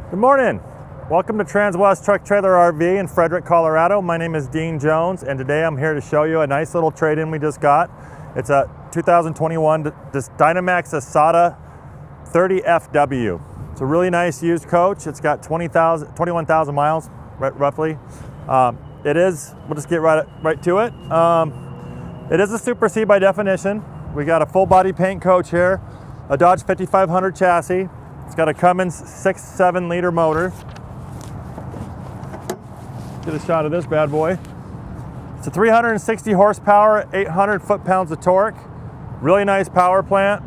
Good morning. Welcome to Transwest Truck Trailer RV in Frederick, Colorado. My name is Dean Jones, and today I'm here to show you a nice little trade-in we just got. It's a 2021 Dynamax Isata 30FW. It's a really nice used coach. It's got 21,000 miles, roughly. We'll just get right to it. It is a Super C by definition. We got a full body paint coach here, a Dodge 5500 chassis. It's got a Cummins 6.7 liter motor. Get a shot of this bad boy. It's a 360 horsepower, 800 foot-pounds of torque. Really nice power plant.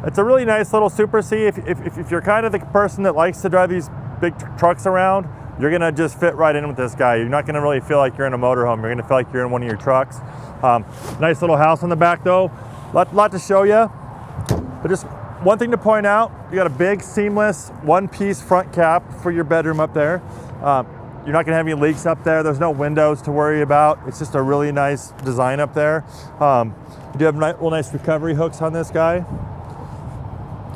It's a really nice little Super C. If you're kind of the person that likes to drive these big trucks around, you're gonna just fit right in with this guy. You're not gonna really feel like you're in a motorhome. You're gonna feel like you're in one of your trucks. Nice little house on the back though. Lot to show you. But just one thing to point out, you got a big seamless one-piece front cap for your bedroom up there. You're not gonna have any leaks up there. There's no windows to worry about. It's just a really nice design up there. You do have real nice recovery hooks on this guy.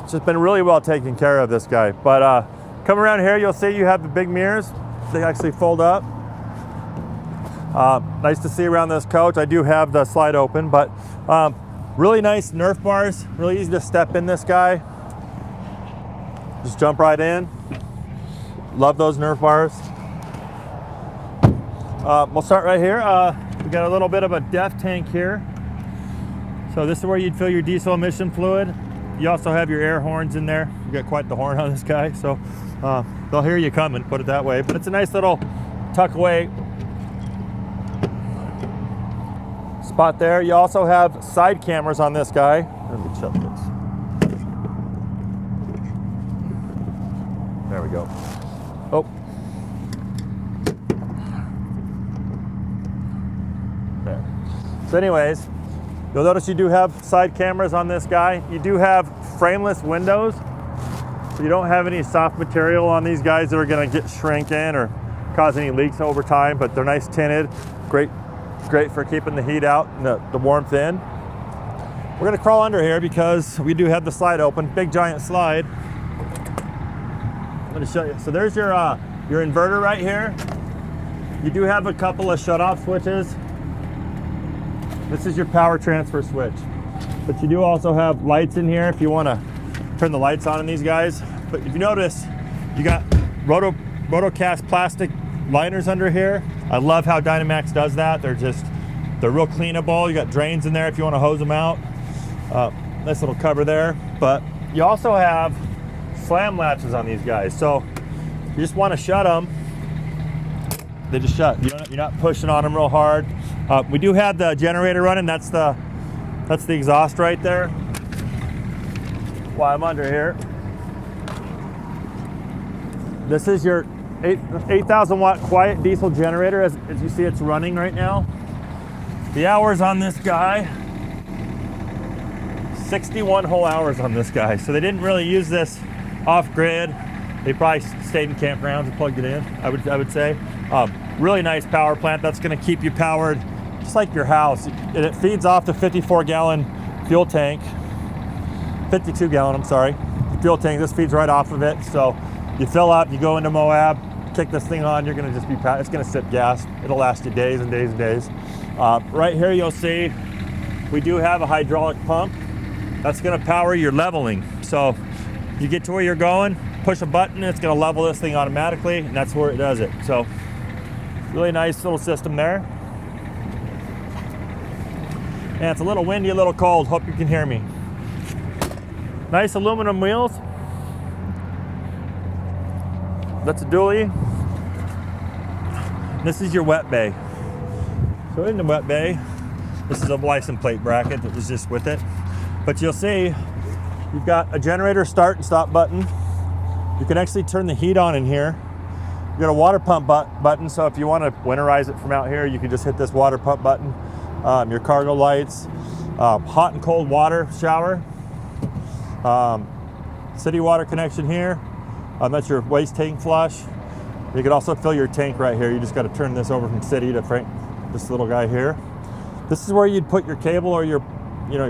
It's just been really well taken care of, this guy. But come around here, you'll see you have the big mirrors. They actually fold up. Nice to see around this coach. I do have the slide open, but really nice Nerf bars. Really easy to step in this guy. Just jump right in. Love those Nerf bars. We'll start right here. We got a little bit of a DEF tank here. So this is where you'd fill your diesel emission fluid. You also have your air horns in there. You got quite the horn on this guy, so they'll hear you coming, put it that way. But it's a nice little tuck away spot there. You also have side cameras on this guy. Let me shut this. There we go. Oh. There. So anyways, you'll notice you do have side cameras on this guy. You do have frameless windows. So you don't have any soft material on these guys that are gonna get shrink in or cause any leaks over time, but they're nice tinted. Great for keeping the heat out and the warmth in. We're gonna crawl under here because we do have the slide open, big giant slide. I'm gonna show you. So there's your inverter right here. You do have a couple of shut-off switches. This is your power transfer switch. But you do also have lights in here if you wanna turn the lights on in these guys. But if you notice, you got Rotocast plastic liners under here. I love how Dynamax does that. They're real cleanable. You got drains in there if you want to hose them out. Nice little cover there. But you also have slam latches on these guys. So you just want to shut them. They just shut. You're not pushing on them real hard. We do have the generator running. That's the exhaust right there. While I'm under here, this is your 8,000 watt quiet diesel generator. As you see, it's running right now. The hours on this guy, 61 whole hours on this guy. So they didn't really use this off grid. They probably stayed in campgrounds and plugged it in, I would say. Really nice power plant. That's gonna keep you powered just like your house. And it feeds off the 54-gallon fuel tank. 52-gallon, I'm sorry. Fuel tank, this feeds right off of it. So you fill up, you go into Moab, kick this thing on, you're gonna it's gonna sip gas. It'll last you days and days and days. Right here you'll see we do have a hydraulic pump. That's gonna power your leveling. So you get to where you're going, push a button, it's gonna level this thing automatically, and that's where it does it. So really nice little system there. And it's a little windy, a little cold. Hope you can hear me. Nice aluminum wheels. That's a dually. This is your wet bay. So in the wet bay, this is a license plate bracket that was just with it. But you'll see you've got a generator start and stop button. You can actually turn the heat on in here. You've got a water pump button, so if you want to winterize it from out here, you can just hit this water pump button. Your cargo lights, hot and cold water shower, city water connection here. That's your waste tank flush. You can also fill your tank right here. You just got to turn this over from city to this little guy here. This is where you'd put your cable or your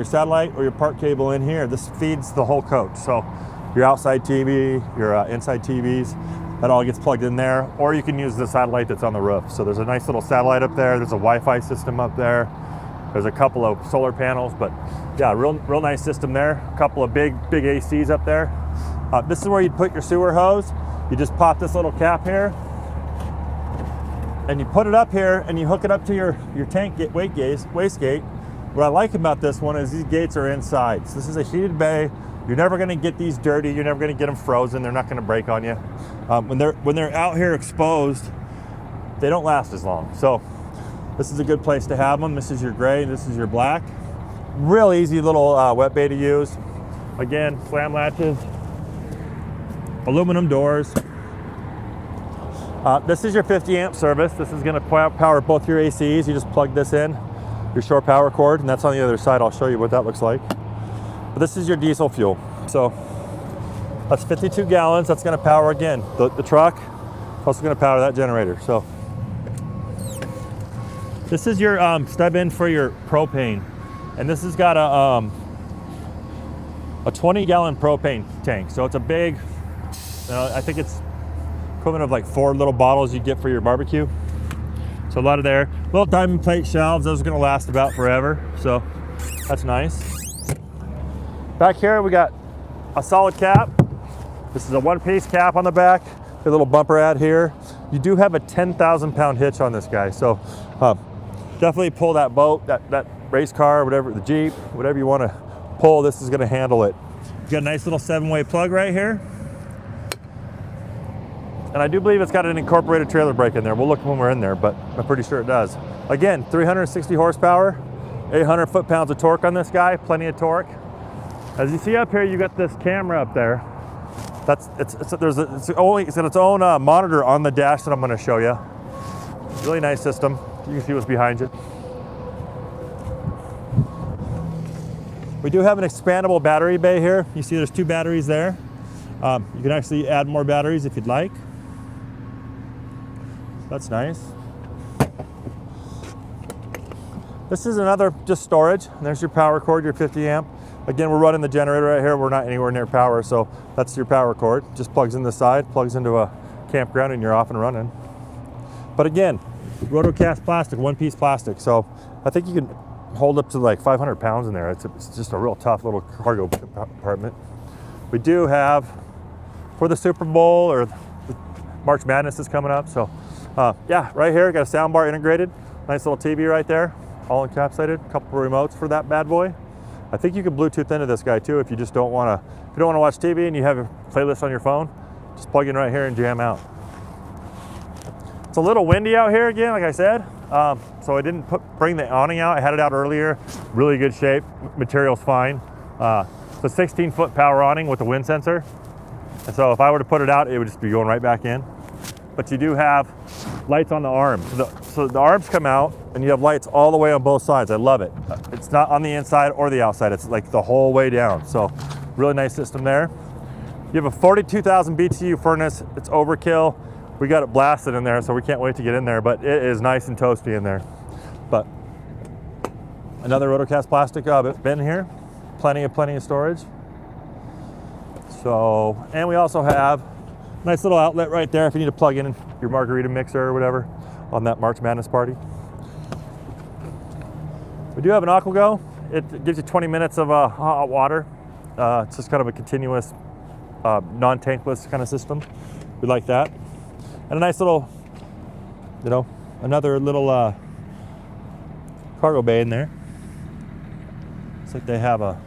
satellite or your park cable in here. This feeds the whole coach. So your outside TV, your inside TVs. That all gets plugged in there, or you can use the satellite that's on the roof. So there's a nice little satellite up there. There's a Wi-Fi system up there. There's a couple of solar panels, but yeah, real nice system there. A couple of big ACs up there. This is where you'd put your sewer hose. You just pop this little cap here, and you put it up here, and you hook it up to your tank waste gate. What I like about this one is these gates are inside. So this is a heated bay. You're never going to get these dirty. You're never going to get them frozen. They're not going to break on you. When they're out here exposed, they don't last as long. So this is a good place to have them. This is your gray. This is your black. Real easy little wet bay to use. Again, slam latches, aluminum doors. This is your 50 amp service. This is going to power both your ACs. You just plug this in, your shore power cord, and that's on the other side. I'll show you what that looks like. But this is your diesel fuel. So that's 52 gallons. That's going to power, again, the truck. It's also going to power that generator. So this is your stub in for your propane. And this has got a 20-gallon propane tank. So it's a big, I think it's equivalent of like 4 little bottles you get for your barbecue. So a lot of there. Little diamond plate shelves. Those are going to last about forever. So that's nice. Back here we got a solid cap. This is a one-piece cap on the back. A little bumper ad here. You do have a 10,000-pound hitch on this guy, so definitely pull that boat, that race car, whatever, the Jeep, whatever you want to pull. This is going to handle it. You got a nice little 7-way plug right here, and I do believe it's got an incorporated trailer brake in there. We'll look when we're in there, but I'm pretty sure it does. Again, 360 horsepower, 800 foot-pounds of torque on this guy. Plenty of torque. As you see up here, you got this camera up there. It's got its own monitor on the dash that I'm going to show you. Really nice system. You can see what's behind you. We do have an expandable battery bay here. You see there's 2 batteries there. You can actually add more batteries if you'd like. That's nice. This is another just storage. There's your power cord, your 50 amp. Again, we're running the generator right here. We're not anywhere near power, so that's your power cord. Just plugs in the side, plugs into a campground, and you're off and running. But again, rotocast plastic, one-piece plastic. So I think you can hold up to like 500 pounds in there. It's just a real tough little cargo compartment. We do have, for the Super Bowl or March Madness is coming up. So yeah, right here, got a sound bar integrated. Nice little TV right there, all encapsulated. A couple of remotes for that bad boy. I think you can Bluetooth into this guy too if you just don't want to. If you don't want to watch TV and you have a playlist on your phone, just plug in right here and jam out. It's a little windy out here again, like I said, so I didn't bring the awning out. I had it out earlier. Really good shape. Material's fine. It's a 16-foot power awning with a wind sensor, and so if I were to put it out, it would just be going right back in. But you do have lights on the arms. So the arms come out and you have lights all the way on both sides. I love it. It's not on the inside or the outside. It's like the whole way down. So really nice system there. You have a 42,000 BTU furnace. It's overkill. We got it blasted in there, so we can't wait to get in there, but it is nice and toasty in there. But another rotocast plastic bin here. Plenty of storage. So, and we also have nice little outlet right there if you need to plug in your margarita mixer or whatever on that March Madness party. We do have an AquaGo. It gives you 20 minutes of hot water. It's just kind of a continuous, non-tankless kind of system. We like that. And a nice little, another little cargo bay in there. Looks like they have a,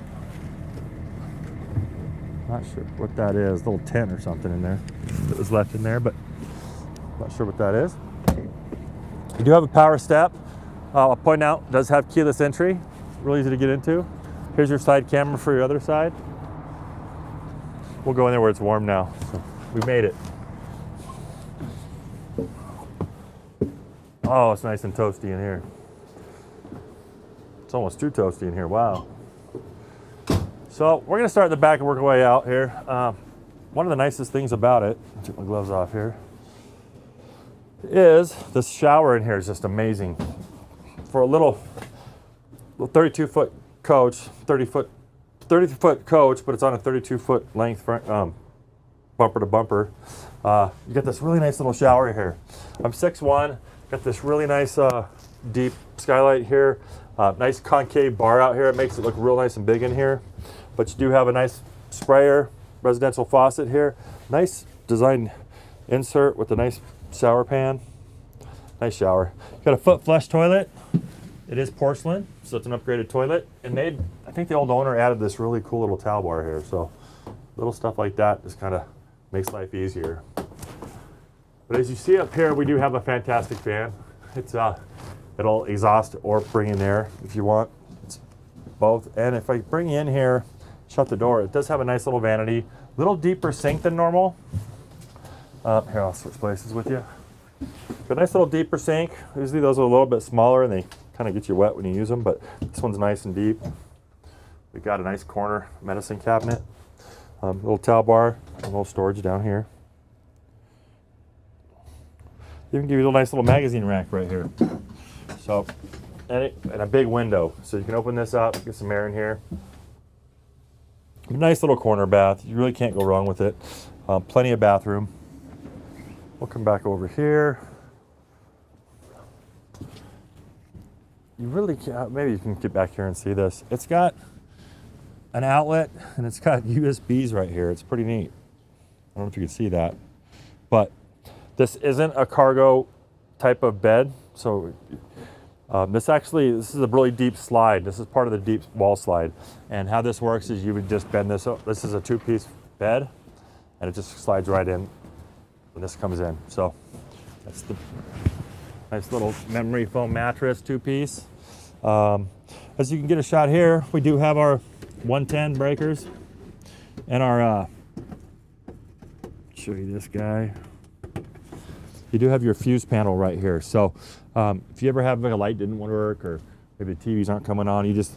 not sure what that is, a little tent or something in there that was left in there, but not sure what that is. You do have a power step. I'll point out, it does have keyless entry, really easy to get into. Here's your side camera for your other side. We'll go in there where it's warm now. So we made it. Oh, it's nice and toasty in here. It's almost too toasty in here, wow. So we're gonna start in the back and work our way out here. One of the nicest things about it, I'll take my gloves off here, is this shower in here is just amazing. For a little 32-foot coach, 30 30-foot coach, but it's on a 32-foot length front, bumper to bumper. You get this really nice little shower here. I'm 6'1", got this really nice deep skylight here. Nice concave bar out here. It makes it look real nice and big in here. But you do have a nice sprayer, residential faucet here. Nice design insert with a nice shower pan. Nice shower. Got a foot flush toilet. It is porcelain, so it's an upgraded toilet. And I think the old owner added this really cool little towel bar here. So little stuff like that just kind of makes life easier. But as you see up here, we do have a fantastic fan. It'll exhaust or bring in air if you want. It's both. And if I bring you in here, shut the door, it does have a nice little vanity. Little deeper sink than normal. Here, I'll switch places with you. But nice little deeper sink. Usually those are a little bit smaller and they kind of get you wet when you use them, but this one's nice and deep. We've got a nice corner medicine cabinet. Little towel bar, a little storage down here. Even give you a nice little magazine rack right here. So, and a big window. So you can open this up, get some air in here. Nice little corner bath. You really can't go wrong with it. Plenty of bathroom. We'll come back over here. You really can't, maybe you can get back here and see this. It's got an outlet and it's got USBs right here. It's pretty neat. I don't know if you can see that, but this isn't a cargo type of bed. So this is a really deep slide. This is part of the deep wall slide. And how this works is you would just bend this up. This is a 2-piece bed and it just slides right in when this comes in. So that's the nice little memory foam mattress, 2-piece. As you can get a shot here, we do have our 110 breakers and our, show you this guy. You do have your fuse panel right here. So if you ever have like a light didn't want to work or maybe the TVs aren't coming on, you just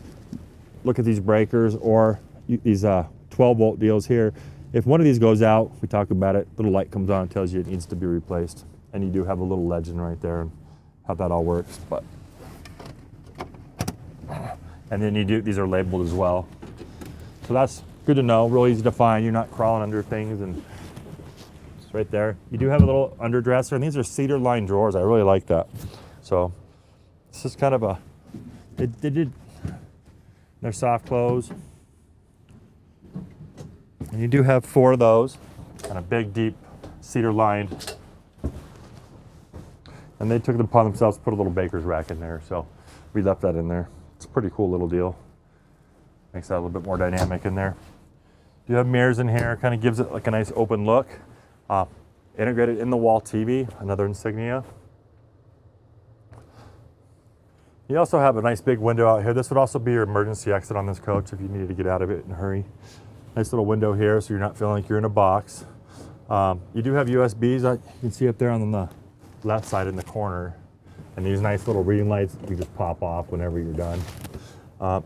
look at these breakers or these 12-volt deals here. If one of these goes out, we talk about it, little light comes on and tells you it needs to be replaced. And you do have a little legend right there and how that all works. And then these are labeled as well. So that's good to know, real easy to find. You're not crawling under things and it's right there. You do have a little underdresser and these are cedar lined drawers. I really like that. So this is kind of they're soft close. And you do have 4 of those and a big, deep cedar lined. And they took it upon themselves to put a little baker's rack in there. So we left that in there. It's a pretty cool little deal. Makes that a little bit more dynamic in there. You have mirrors in here, kind of gives it like a nice open look. Integrated in the wall TV, another insignia. You also have a nice big window out here. This would also be your emergency exit on this coach if you needed to get out of it in a hurry. Nice little window here so you're not feeling like you're in a box. You do have USBs, you can see up there on the left side in the corner. And these nice little reading lights you just pop off whenever you're done.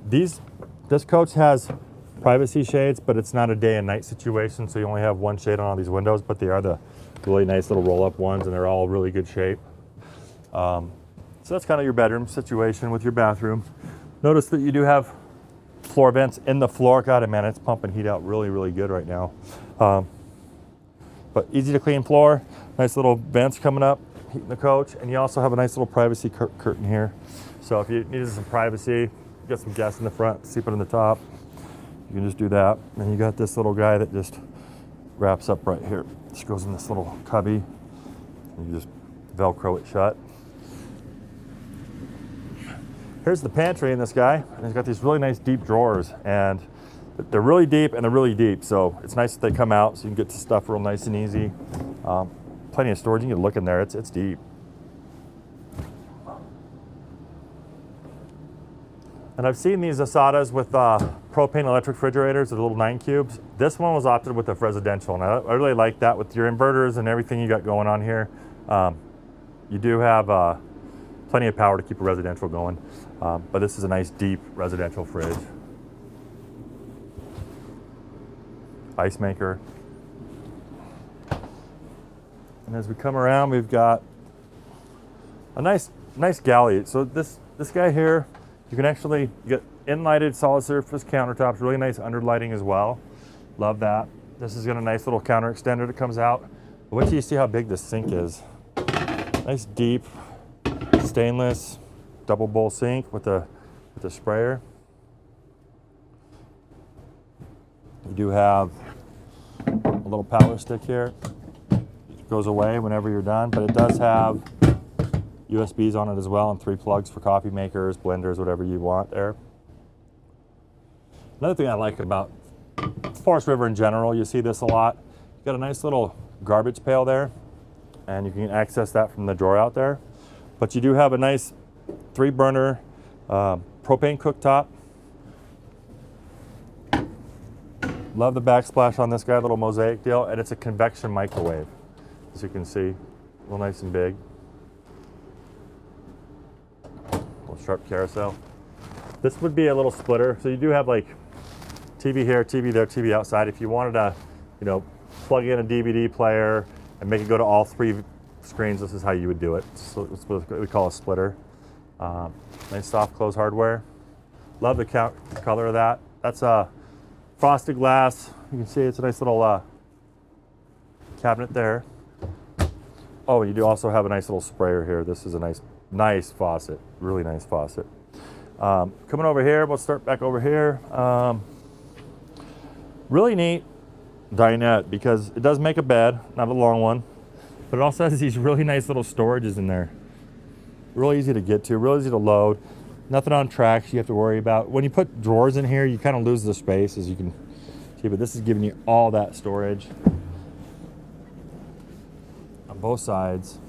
This coach has privacy shades, but it's not a day and night situation, so you only have one shade on all these windows, but they are the really nice little roll-up ones, and they're all really good shape. So that's kind of your bedroom situation with your bathroom. Notice that you do have floor vents in the floor. God, man, it's pumping heat out really, really good right now. But easy to clean floor, nice little vents coming up, heating the coach, and you also have a nice little privacy curtain here. So if you needed some privacy, you got some guests in the front, sleeping on the top, you can just do that. And you got this little guy that just wraps up right here. Just goes in this little cubby, and you just Velcro it shut. Here's the pantry in this guy, and he's got these really nice deep drawers, and they're really deep and they're really deep, so it's nice that they come out so you can get to stuff real nice and easy. Plenty of storage. You can look in there, it's deep. And I've seen these Isatas with propane electric refrigerators, the little 9 cubes. This one was opted with the residential, and I really like that with your inverters and everything you got going on here. You do have plenty of power to keep a residential going, but this is a nice deep residential fridge. Ice maker. And as we come around, we've got a nice galley. So this guy here, you can actually get In-lighted solid surface countertops, really nice underlighting as well. Love that. This has got a nice little counter extender that comes out. Wait till you see how big this sink is. Nice deep stainless double bowl sink with a sprayer. You do have a little power stick here. It goes away whenever you're done, but it does have USBs on it as well, and 3 plugs for coffee makers, blenders, whatever you want there. Another thing I like about Forest River in general, you see this a lot. You got a nice little garbage pail there, and you can access that from the drawer out there. But you do have a nice 3-burner propane cooktop. Love the backsplash on this guy, little mosaic deal, and it's a convection microwave, as you can see, real nice and big. Little sharp carousel. This would be a little splitter, so you do have like TV here, TV there, TV outside. If you wanted to, you know, plug in a DVD player and make it go to all 3 screens, this is how you would do it. So it's what we call a splitter. Nice soft close hardware. Love the color of that. That's a frosted glass. You can see it's a nice little cabinet there. Oh, you do also have a nice little sprayer here. This is a nice faucet, really nice faucet. Coming over here, we'll start back over here. Really neat dinette because it does make a bed, not a long one, but it also has these really nice little storages in there. Real easy to get to, real easy to load. Nothing on tracks you have to worry about. When you put drawers in here, you kind of lose the space, as you can see, but this is giving you all that storage on both sides.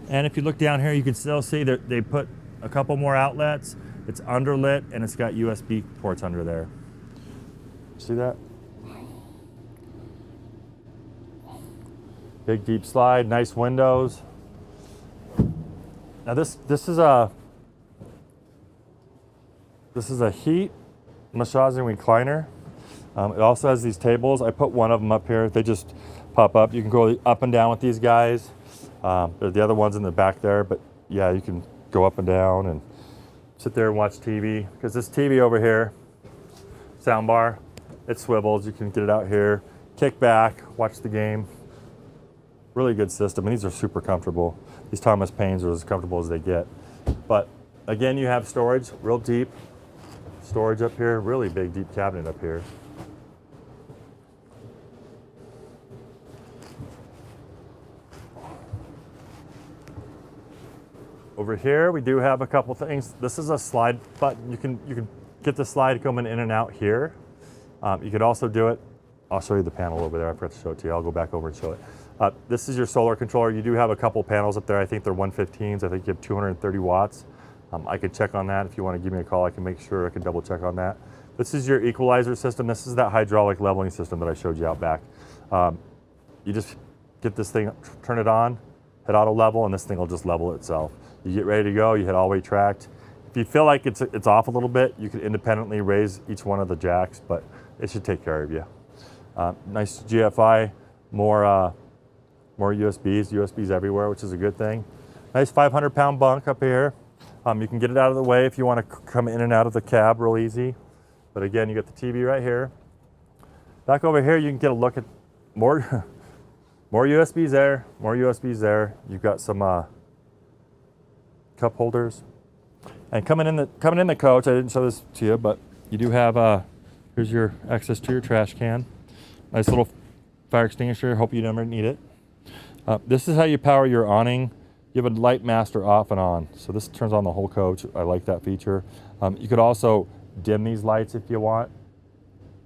And if you look down here, you can still see that they put a couple more outlets. It's underlit, and it's got USB ports under there. See that? Big deep slide, nice windows. Now this is a heat massaging recliner. It also has these tables. I put one of them up here. They just pop up. You can go up and down with these guys. There's the other ones in the back there, but yeah, you can go up and down and sit there and watch TV. Because this TV over here, sound bar, it swivels. You can get it out here, kick back, watch the game. Really good system, and these are super comfortable. These Thomas Paines are as comfortable as they get. But again, you have storage, real deep storage up here, really big deep cabinet up here. Over here, we do have a couple things. This is a slide button. You can get the slide coming in and out here. You could also do it. I'll show you the panel over there. I forgot to show it to you. I'll go back over and show it. This is your solar controller. You do have a couple panels up there. I think they're 115s. I think you have 230 watts. I could check on that. If you want to give me a call, I can make sure I can double check on that. This is your equalizer system. This is that hydraulic leveling system that I showed you out back. You just get this thing, turn it on, hit auto level, and this thing will just level itself. You get ready to go, you hit all-way tracked. If you feel like it's off a little bit, you can independently raise each one of the jacks, but it should take care of you. Nice GFI, more USBs everywhere, which is a good thing. Nice 500-pound bunk up here. You can get it out of the way if you want to come in and out of the cab real easy. But again, you got the TV right here. Back over here, you can get a look at more USBs there, more USBs there. You've got some cup holders. And coming in the coach, I didn't show this to you, but you do have here's your access to your trash can. Nice little fire extinguisher. Hope you never need it. This is how you power your awning. You have a light master off and on. So this turns on the whole coach. I like that feature. You could also dim these lights if you want.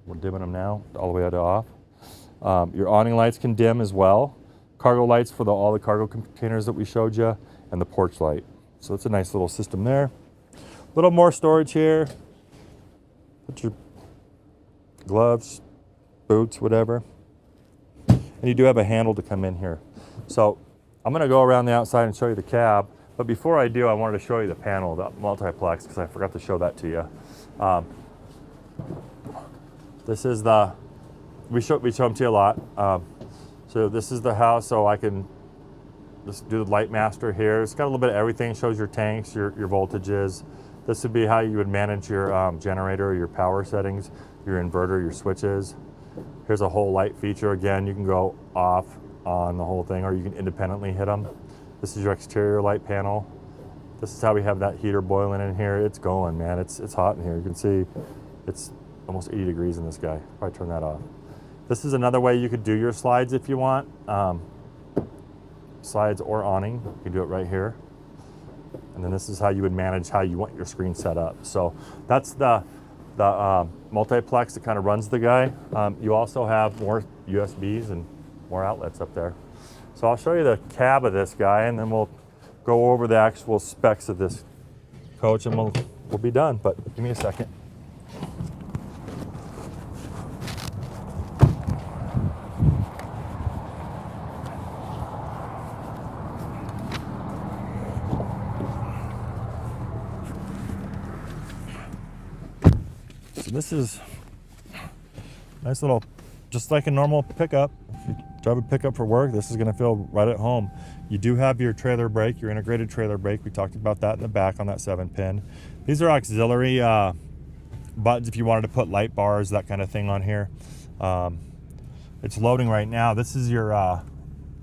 We're dimming them now, all the way to off. Your awning lights can dim as well. Cargo lights for all the cargo containers that we showed you, and the porch light. So it's a nice little system there. A little more storage here. Put your gloves, boots, whatever. And you do have a handle to come in here. So I'm going to go around the outside and show you the cab. But before I do, I wanted to show you the panel, the multiplex, because I forgot to show that to you. This is the, we show them to you a lot. So this is the house, so I can just do the light master here. It's got a little bit of everything. It shows your tanks, your voltages, This would be how you would manage your generator, your power settings, your inverter, your switches. Here's a whole light feature. Again, you can go off on the whole thing, or you can independently hit them. This is your exterior light panel. This is how we have that heater boiling in here. It's going, man. It's hot in here. You can see it's almost 80 degrees in this guy. Probably turn that off. This is another way you could do your slides if you want. Slides or awning. You can do it right here. And then this is how you would manage how you want your screen set up. So that's the multiplex that kind of runs the guy. You also have more USBs and more outlets up there. So I'll show you the cab of this guy, and then we'll go over the actual specs of this coach, and we'll be done. But give me a second. So this is nice little, just like a normal pickup. If you drive a pickup for work, this is going to feel right at home. You do have your trailer brake, your integrated trailer brake. We talked about that in the back on that 7-pin. These are auxiliary buttons if you wanted to put light bars, that kind of thing on here. It's loading right now. This is your actual,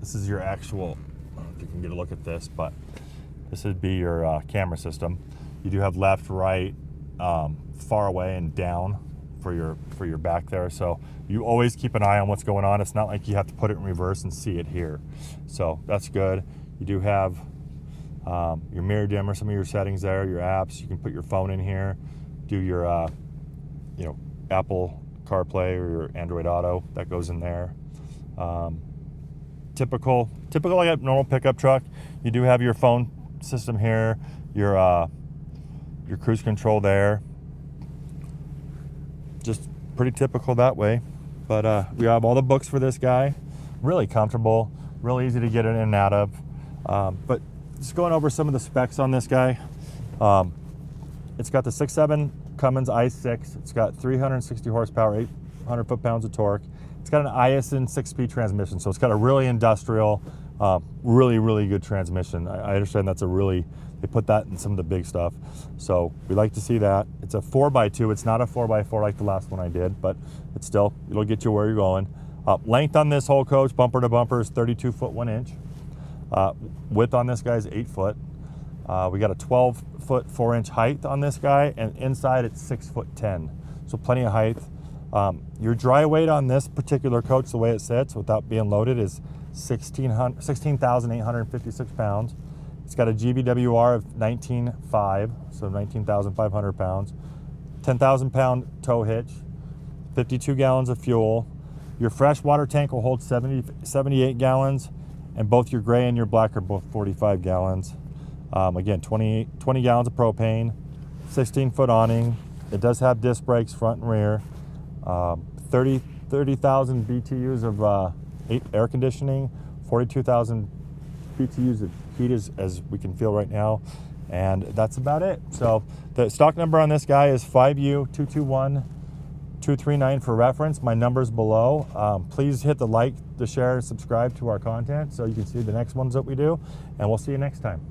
I don't know if you can get a look at this, but this would be your camera system. You do have left, right, far away, and down for your back there. So you always keep an eye on what's going on. It's not like you have to put it in reverse and see it here. So that's good. You do have your mirror dimmer, some of your settings there, your apps. You can put your phone in here, do your Apple CarPlay or your Android Auto. That goes in there. Typical like a normal pickup truck. You do have your phone system here, your cruise control there. Just pretty typical that way. But we have all the books for this guy. Really comfortable, real easy to get in and out of. But just going over some of the specs on this guy. It's got the 6.7 Cummins i6. It's got 360 horsepower, 800 foot-pounds of torque. It's got an ISN 6-speed transmission, so it's got a really industrial, really good transmission. I understand that's they put that in some of the big stuff. So we like to see that. It's a 4x2. It's not a 4x4 like the last one I did, but it's still, it'll get you where you're going. Length on this whole coach, bumper to bumper, is 32 foot 1 inch. Width on this guy is 8 foot. We got a 12 foot 4 inch height on this guy, and inside it's 6 foot 10. So plenty of height. Your dry weight on this particular coach, the way it sits without being loaded, is 16,856 pounds. It's got a GBWR of 19.5, so 19,500 pounds. 10,000 pound tow hitch, 52 gallons of fuel. Your fresh water tank will hold 78 gallons, and both your gray and your black are both 45 gallons. Again, 20 gallons of propane, 16 foot awning. It does have disc brakes front and rear. 30,000 BTUs of air conditioning, 42,000 BTUs of heat as we can feel right now, and that's about it. So the stock number on this guy is 5U221239 for reference. My number's below. Please hit the like, the share, and subscribe to our content so you can see the next ones that we do, and we'll see you next time.